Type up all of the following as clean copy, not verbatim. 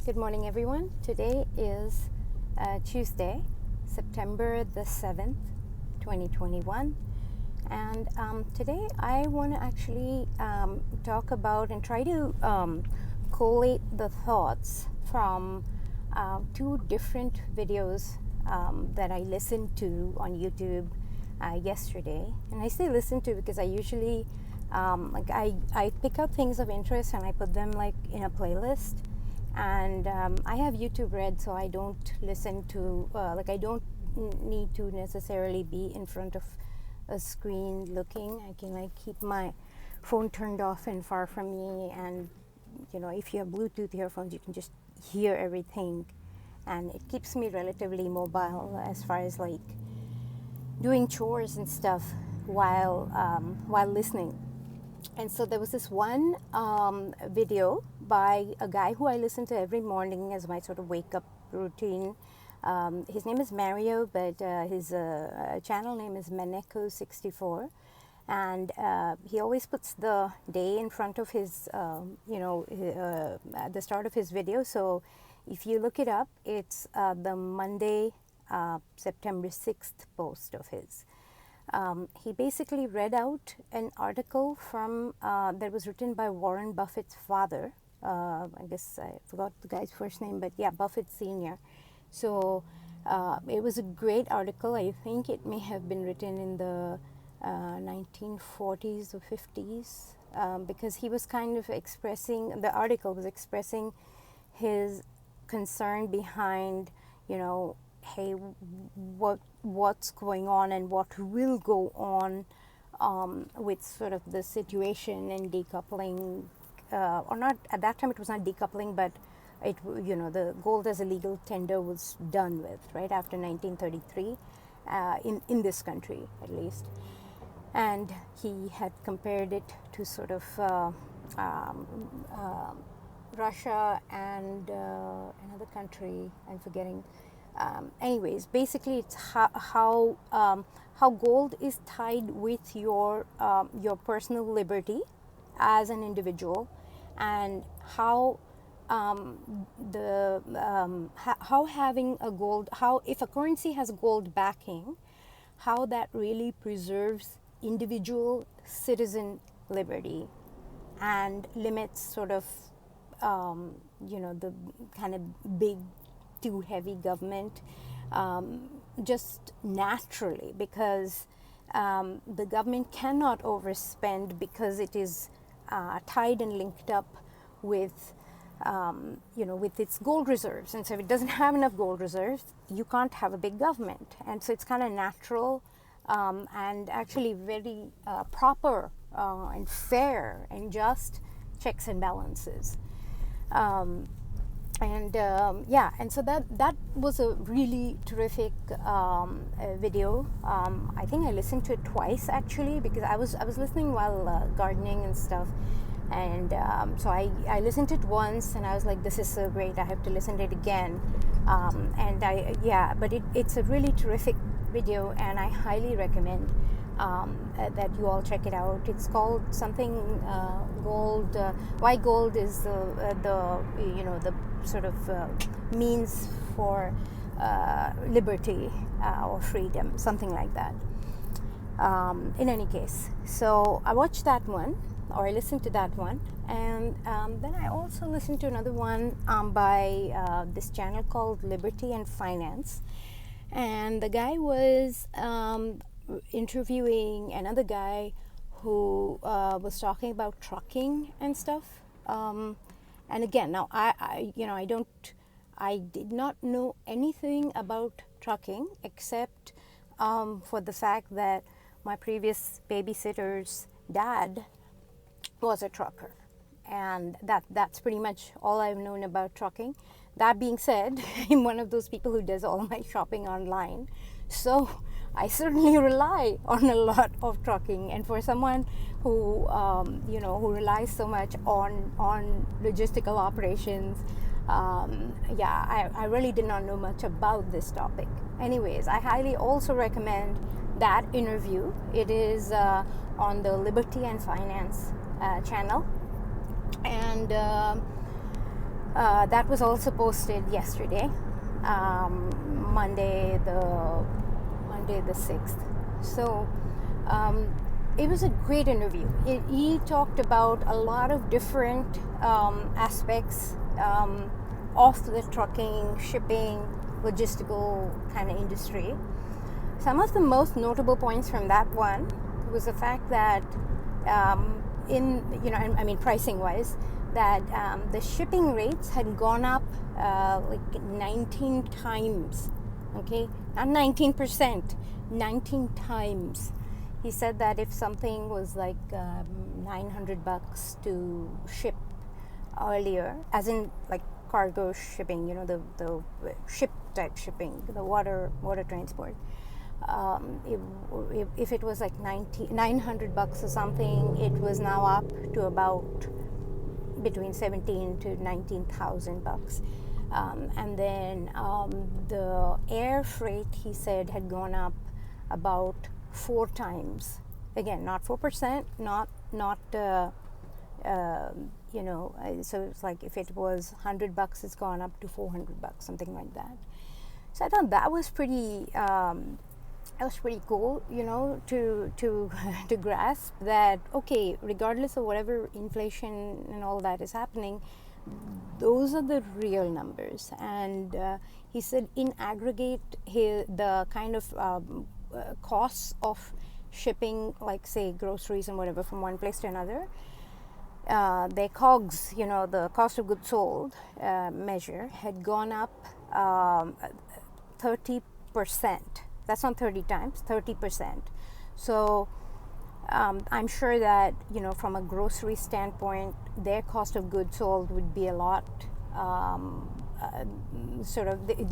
Good morning, everyone. Today is Tuesday, September the 7th, 2021. And today I want to actually talk about and try to collate the thoughts from two different videos that I listened to on YouTube yesterday. And I say listen to because I usually I pick out things of interest and I put them like in a playlist. And I have YouTube Red, so I don't listen to I don't need to necessarily be in front of a screen looking. I can like keep my phone turned off and far from me, and if you have Bluetooth earphones, you can just hear everything, and it keeps me relatively mobile as far as like doing chores and stuff while listening. And so there was this one video by a guy who I listen to every morning as my sort of wake up routine. His name is Mario, but his channel name is Maneko64. And he always puts the day in front of his, at the start of his video. So if you look it up, it's the Monday, September 6th post of his. He basically read out an article from that was written by Warren Buffett's father. I guess I forgot the guy's first name, but yeah, Buffett Sr. So it was a great article. I think it may have been written in the 1940s or 50s because he was kind of expressing, the article was expressing his concern behind, hey, what's going on and what will go on with sort of the situation and decoupling, or not at that time. It was not decoupling, but it the gold as a legal tender was done with right after 1933 in this country at least, and he had compared it to sort of Russia and another country I'm forgetting. Anyways, basically, it's how gold is tied with your personal liberty as an individual, and how having a gold, how if a currency has gold backing, how that really preserves individual citizen liberty and limits sort of the kind of big too heavy government just naturally, because the government cannot overspend because it is tied and linked up with with its gold reserves. And so if it doesn't have enough gold reserves, you can't have a big government. And so it's kind of natural and actually very proper and fair and just checks and balances. And so that was a really terrific video. I think I listened to it twice actually, because I was listening while gardening and stuff, and so I listened to it once and I was like, this is so great, I have to listen to it again. But it's a really terrific video, and I highly recommend that you all check it out. It's called something gold. Why gold is the sort of means for liberty or freedom, something like that. In any case, so I watched that one, or I listened to that one, and then I also listened to another one by this channel called Liberty and Finance, and the guy was interviewing another guy who was talking about trucking and stuff. And again, now I did not know anything about trucking except for the fact that my previous babysitter's dad was a trucker, and that's pretty much all I've known about trucking. That being said, I'm one of those people who does all my shopping online, so I certainly rely on a lot of trucking. And for someone who who relies so much on logistical operations, I really did not know much about this topic. Anyways, I highly also recommend that interview. It is on the Liberty and Finance channel, and That was also posted yesterday, Monday the 6th. So it was a great interview. He talked about a lot of different aspects of the trucking, shipping, logistical kind of industry. Some of the most notable points from that one was the fact that pricing wise, that the shipping rates had gone up like 19 times. Okay, not 19%, 19 times. He said that if something was like $900 to ship earlier, as in like cargo shipping, the ship type shipping, the water transport. If it was like $900 or something, it was now up to about between $17,000 to $19,000. And then the air freight, he said, had gone up about 4 times. Again, not 4%, so it's like if it was $100, it's gone up to $400, something like that. So I thought that was pretty cool, to to grasp that. Okay, regardless of whatever inflation and all that is happening, those are the real numbers. And he said, in aggregate, the kind of costs of shipping, like say groceries and whatever, from one place to another, their COGS, the cost of goods sold measure, had gone up 30%. That's not 30 times, 30%. So I'm sure that, from a grocery standpoint, their cost of goods sold would be a lot,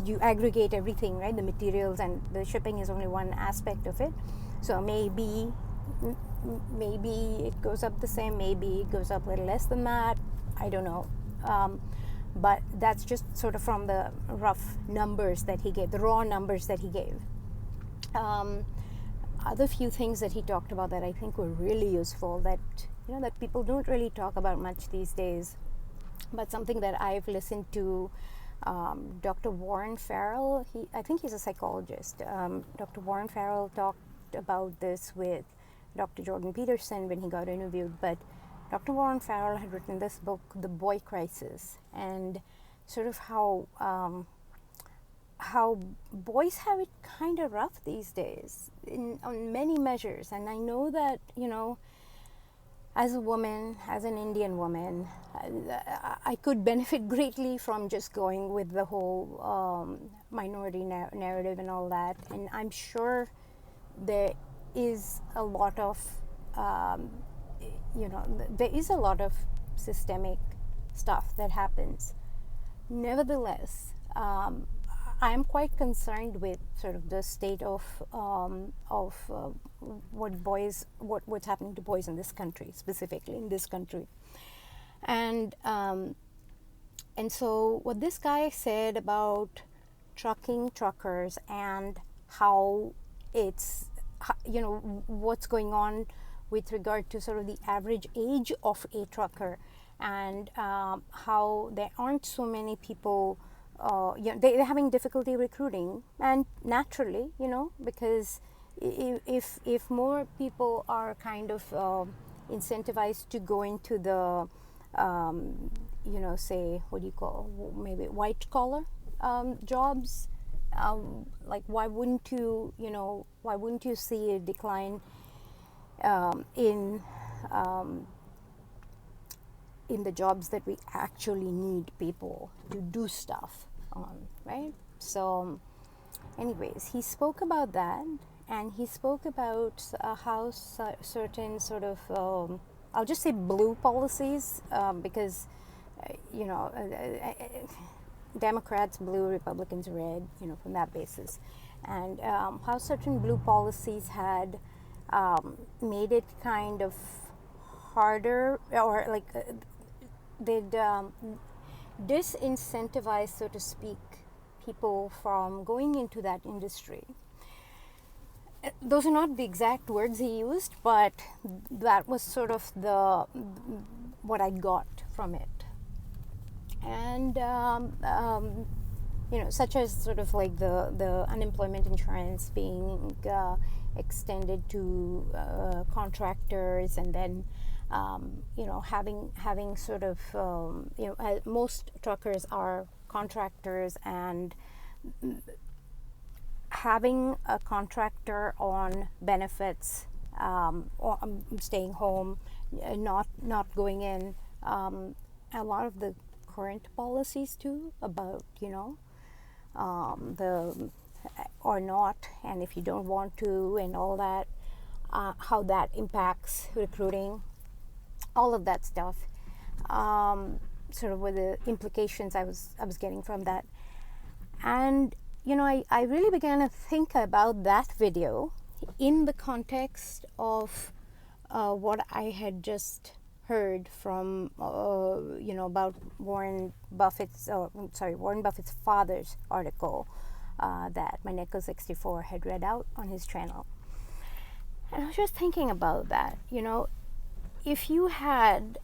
you aggregate everything, right? The materials and the shipping is only one aspect of it. So maybe it goes up the same, maybe it goes up a little less than that. I don't know. But that's just sort of from the rough numbers that he gave, the raw numbers that he gave. Other few things that he talked about that I think were really useful, that that people don't really talk about much these days, but something that I've listened to. Dr. Warren Farrell, I think he's a psychologist. Dr. Warren Farrell talked about this with Dr. Jordan Peterson when he got interviewed, but Dr. Warren Farrell had written this book, The Boy Crisis, and sort of how boys have it kind of rough these days on many measures. And I know that, as a woman, as an Indian woman, I could benefit greatly from just going with the whole minority narrative and all that. And I'm sure there is a lot of, there is a lot of systemic stuff that happens. Nevertheless, I'm quite concerned with sort of the state of what's happening to boys in this country, specifically in this country, and so what this guy said about truckers and how it's, what's going on with regard to sort of the average age of a trucker, and how there aren't so many people. They're having difficulty recruiting, and naturally, because if more people are kind of incentivized to go into the, say, what do you call, maybe white collar jobs, like why wouldn't you see a decline in the jobs that we actually need people to do stuff on, right? So anyways, he spoke about that, and he spoke about how certain sort of, I'll just say blue policies, because, Democrats blue, Republicans red, from that basis. And how certain blue policies had made it kind of harder, or like they'd disincentivize, so to speak, people from going into that industry. Those are not the exact words he used, but that was sort of what I got from it. and such as sort of like the unemployment insurance being extended to contractors, and then having sort of most truckers are contractors, and having a contractor on benefits, or staying home, not going in. A lot of the current policies too about the or not, and if you don't want to, and all that, how that impacts recruiting, all of that stuff, sort of with the implications I was getting from that. And I really began to think about that video in the context of what I had just heard from about Warren Buffett's father's article that Maneko64 had read out on his channel. And I was just thinking about that. If you had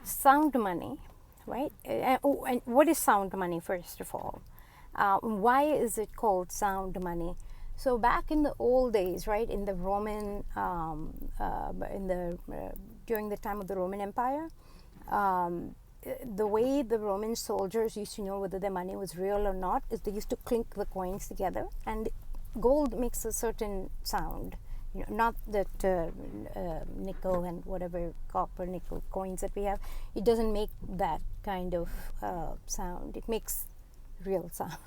sound money, right? And what is sound money, first of all? Why is it called sound money? So back in the old days, right, in the Roman, during the time of the Roman Empire, the way the Roman soldiers used to know whether their money was real or not is they used to clink the coins together, and gold makes a certain sound. Not that nickel and whatever copper nickel coins that we have, it doesn't make that kind of sound. It makes real sound,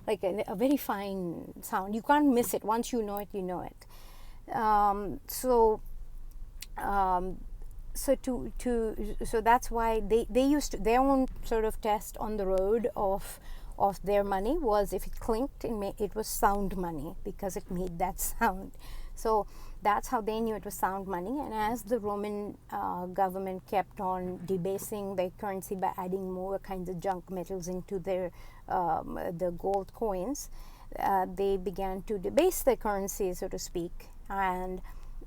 like a very fine sound. You can't miss it. Once you know it, you know it. So that's why they used to, their own sort of test on the road of their money was, if it clinked, it was sound money because it made that sound. So that's how they knew it was sound money. And as the Roman government kept on debasing their currency by adding more kinds of junk metals into their the gold coins, they began to debase their currency, so to speak. And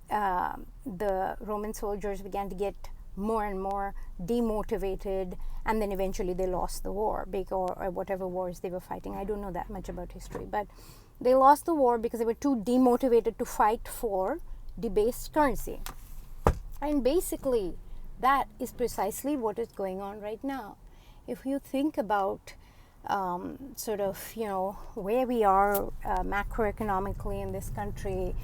the Roman soldiers began to get more and more demotivated, and then eventually they lost the war, or whatever wars they were fighting. I don't know that much about history, but they lost the war because they were too demotivated to fight for debased currency. And basically, that is precisely what is going on right now. If you think about sort of, where we are macroeconomically in this country,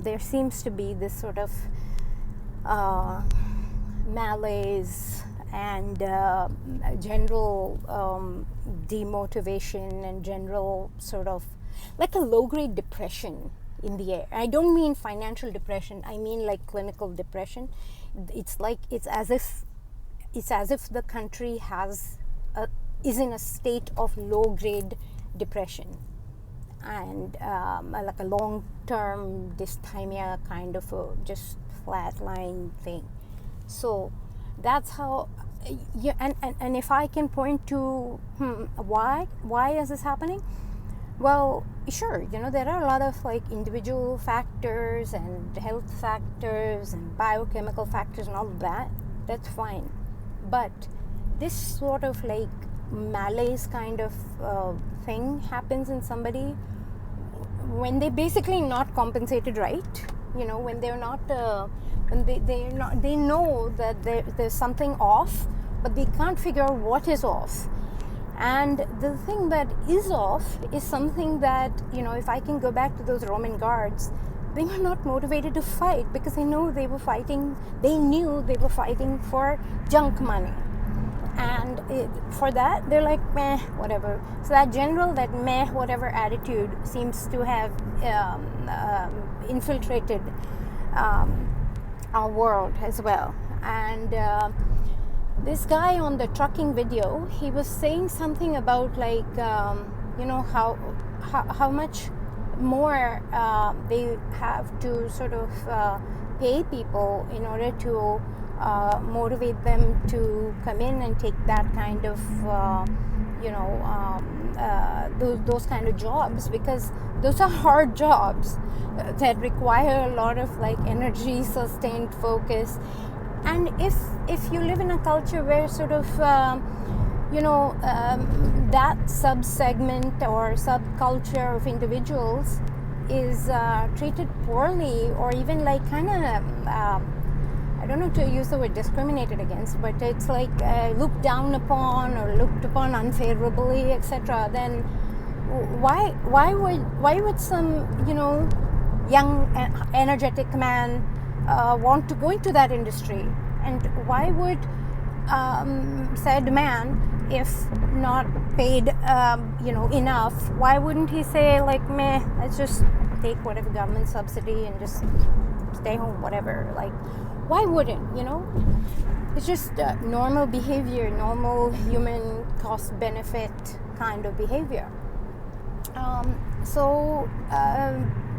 there seems to be this sort of malaise and general demotivation and general sort of like a low-grade depression in the air. I don't mean financial depression. I mean like clinical depression. It's as if the country is in a state of low-grade depression, and like a long-term dysthymia kind of a just flatline thing. So that's how. And if I can point to why is this happening? Well, sure, there are a lot of like individual factors and health factors and biochemical factors and all of that. That's fine. But this sort of like malaise kind of thing happens in somebody when they're basically not compensated right. When they're not, when they're not, they know that there's something off, but they can't figure out what is off. And the thing that is off is something that, if I can go back to those Roman guards, they were not motivated to fight because they knew they were fighting for junk money. And for that, they're like, meh, whatever. So that meh, whatever attitude seems to have infiltrated our world as well. And this guy on the trucking video, he was saying something about like, how much more they have to sort of pay people in order to motivate them to come in and take that kind of, those kind of jobs, because those are hard jobs that require a lot of like energy, sustained focus, And if you live in a culture where sort of that sub-segment or subculture of individuals is treated poorly, or even like kind of I don't know to use the word discriminated against, but it's like looked down upon or looked upon unfavorably, etc., then why would some young energetic man want to go into that industry? And why would said man, if not paid enough, why wouldn't he say like, meh, let's just take whatever government subsidy and just stay home, whatever? Like, why wouldn't, it's just normal behavior, normal human cost benefit kind of behavior.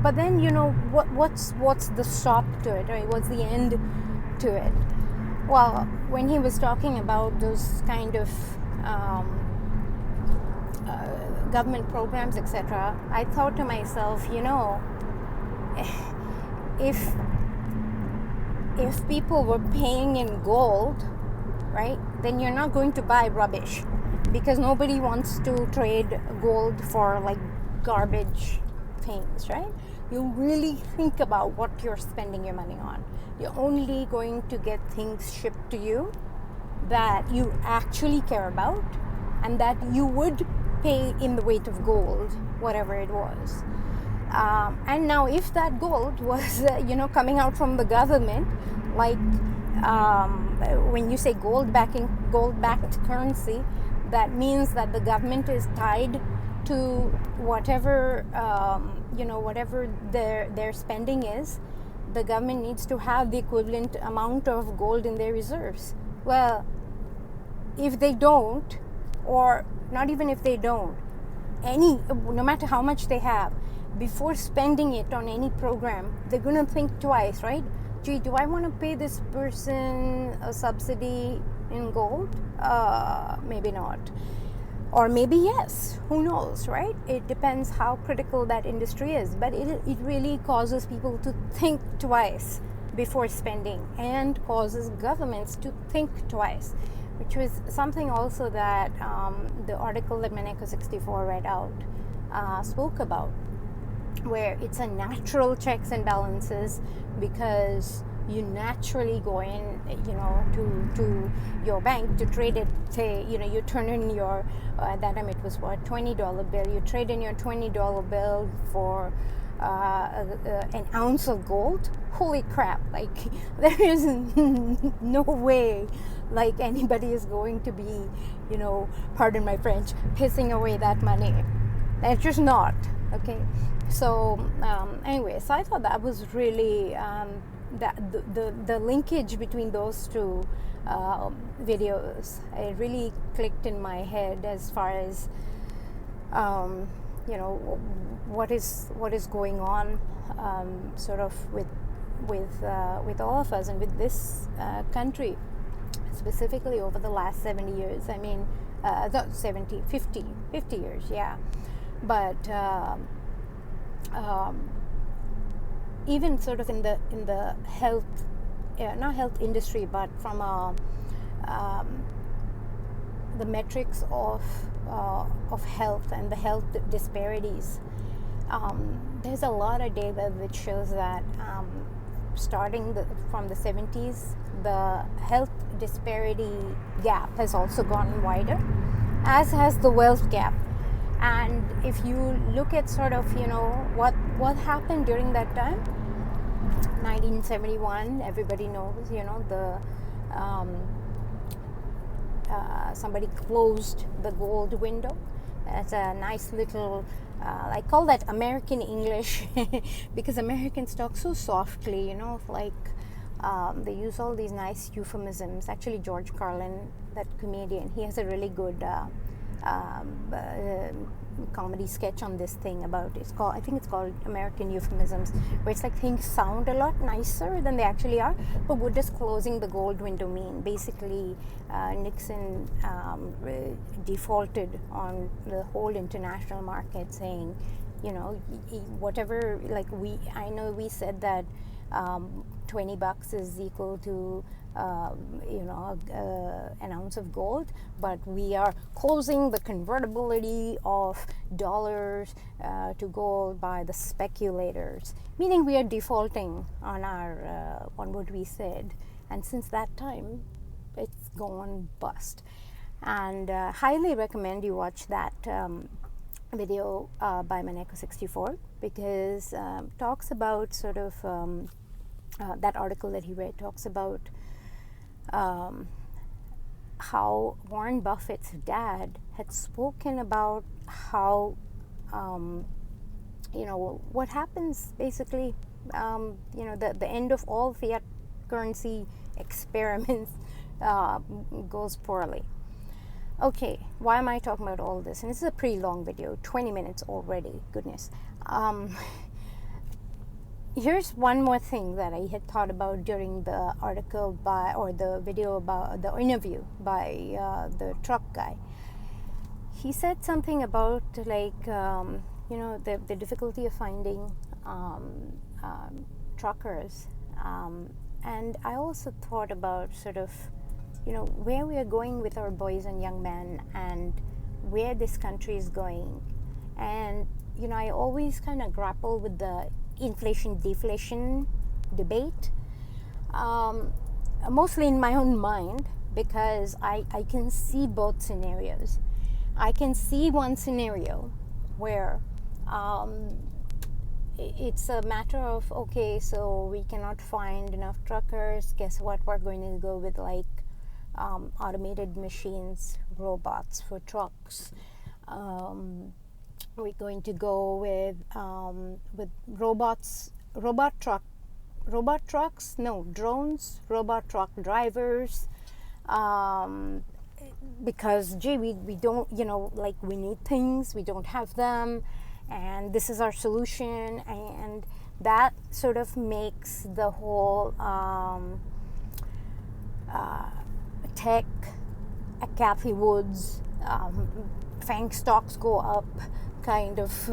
But then what's the stop to it, right? What's the end to it? Well, when he was talking about those kind of government programs, etc., I thought to myself, if people were paying in gold, right, then you're not going to buy rubbish, because nobody wants to trade gold for like garbage things, right? You really think about what you're spending your money on. You're only going to get things shipped to you that you actually care about and that you would pay in the weight of gold, whatever it was. And now if that gold was coming out from the government, like when you say gold-backed currency, that means that the government is tied to whatever whatever their spending is. The government needs to have the equivalent amount of gold in their reserves. Well, if they don't, or not even if they don't, no matter how much they have, before spending it on any program, they're going to think twice, right? Gee, do I want to pay this person a subsidy in gold? Maybe not. Or maybe yes, who knows, right? It depends how critical that industry is. But it really causes people to think twice before spending, and causes governments to think twice, which was something also that the article that Maneko 64 read out spoke about, where it's a natural checks and balances, because you naturally go in, to your bank to trade it. Say, you turn in your, that time it was what, $20 bill. You trade in your $20 bill for an ounce of gold. Holy crap! Like, there is no way, like, anybody is going to be, pardon my French, pissing away that money. It's just not. Okay. So anyway, so I thought that was really the linkage between those two videos. It really clicked in my head as far as what is going on, sort of with all of us and with this country, specifically over the last 70 years. I mean, not 70, 50 years, yeah. But even sort of in the health, not health industry, but from the metrics of health and the health disparities, there's a lot of data that shows that starting from the 70s, the health disparity gap has also gone wider, as has the wealth gap. And if you look at sort of, what happened during that time, 1971, everybody knows, somebody closed the gold window. That's a nice little, I call that American English because Americans talk so softly, they use all these nice euphemisms. Actually, George Carlin, that comedian, he has a really good comedy sketch on this thing about, I think it's called American Euphemisms, where it's like things sound a lot nicer than they actually are. But what does closing the gold window mean? Basically, Nixon defaulted on the whole international market, saying, whatever, I know we said that $20 is equal to an ounce of gold, but we are causing the convertibility of dollars to gold by the speculators, meaning we are defaulting on our on what we said, and since that time it's gone bust. And highly recommend you watch that video by Maneko64, because talks about sort of that article that he read talks about how Warren Buffett's dad had spoken about how what happens basically, the end of all fiat currency experiments goes poorly. Okay, why am I talking about all this? And this is a pretty long video, 20 minutes already, goodness. Here's one more thing that I had thought about during the article or the video about the interview by the truck guy. He said something about the difficulty of finding truckers. And I also thought about sort of, where we are going with our boys and young men and where this country is going. And, I always kind of grapple with the inflation-deflation debate, mostly in my own mind, because I can see both scenarios. I can see one scenario where it's a matter of, okay, so we cannot find enough truckers. Guess what? We're going to go with automated machines, robots for trucks. We're going to go with robots, drones, robot truck drivers. Because we don't, we need things, we don't have them, and this is our solution, and that sort of makes the whole tech, Kathy Woods, FANG stocks go up kind of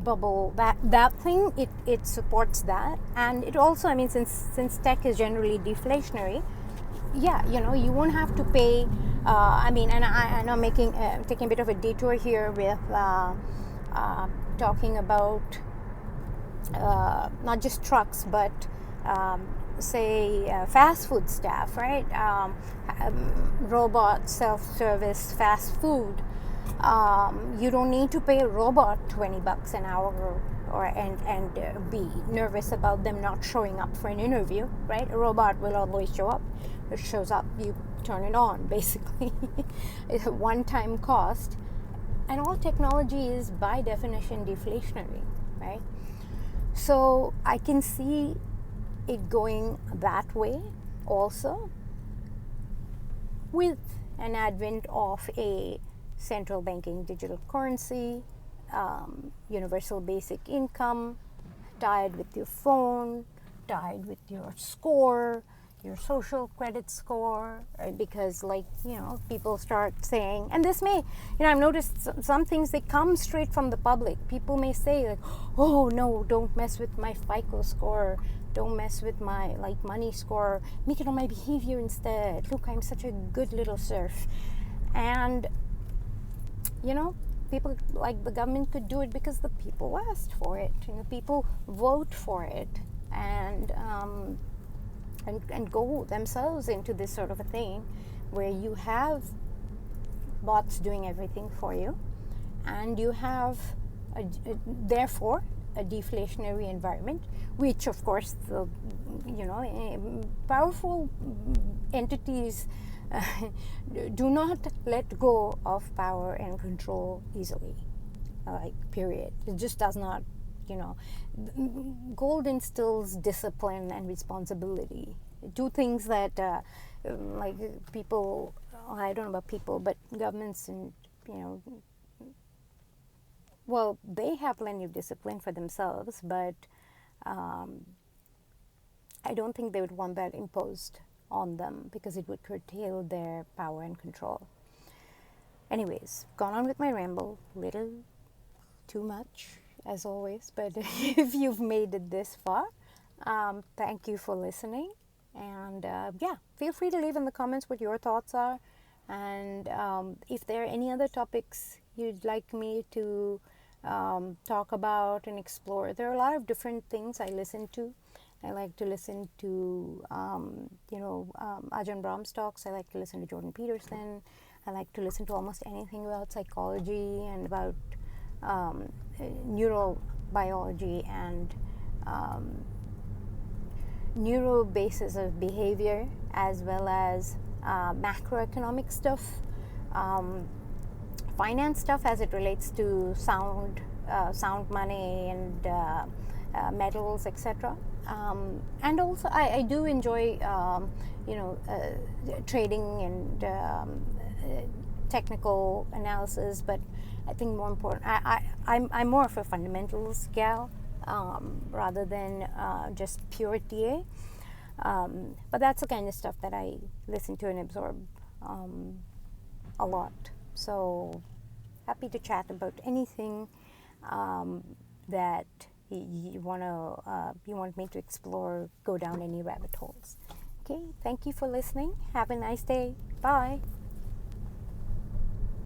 bubble, that thing, it supports that. And it also, since tech is generally deflationary, you won't have to pay, and I'm taking a bit of a detour here with talking about not just trucks, but say fast food staff, right? Robot self-service fast food. You don't need to pay a robot $20 an hour and be nervous about them not showing up for an interview, right? A robot will always show up. It shows up, you turn it on, basically. It's a one-time cost. And all technology is by definition deflationary, right? So I can see it going that way also, with an advent of a central banking digital currency, universal basic income, tied with your phone, tied with your score, your social credit score, right? Because people start saying, and this may, I've noticed some things, they come straight from the public. People may say oh no, don't mess with my FICO score, don't mess with my money score, make it on my behavior instead. Look, I'm such a good little serf. And people, the government could do it because the people asked for it. People vote for it, and go themselves into this sort of a thing where you have bots doing everything for you, and you have therefore a deflationary environment, which of course the powerful entities do not let go of power and control easily, period. It just does not. Gold instills discipline and responsibility. Do things that people, I don't know about people, but governments and they have plenty of discipline for themselves, but I don't think they would want that imposed on them, because it would curtail their power and control. Anyways, gone on with my ramble, little too much as always, but if you've made it this far, Thank you for listening. And yeah, feel free to leave in the comments what your thoughts are. And if there are any other topics you'd like me to talk about and explore, there are a lot of different things I listen to. I like to listen to, Ajahn Brahm's talks. I like to listen to Jordan Peterson. I like to listen to almost anything about psychology and about um, neurobiology and um, neuro basis of behavior, as well as macroeconomic stuff, um, finance stuff as it relates to sound money and metals, etc. And also, I do enjoy, trading and technical analysis, but I think more important, I'm more of a fundamentals gal rather than just pure TA. But that's the kind of stuff that I listen to and absorb a lot. So happy to chat about anything that you want me to explore, go down any rabbit holes. Okay, thank you for listening. Have a nice day. Bye.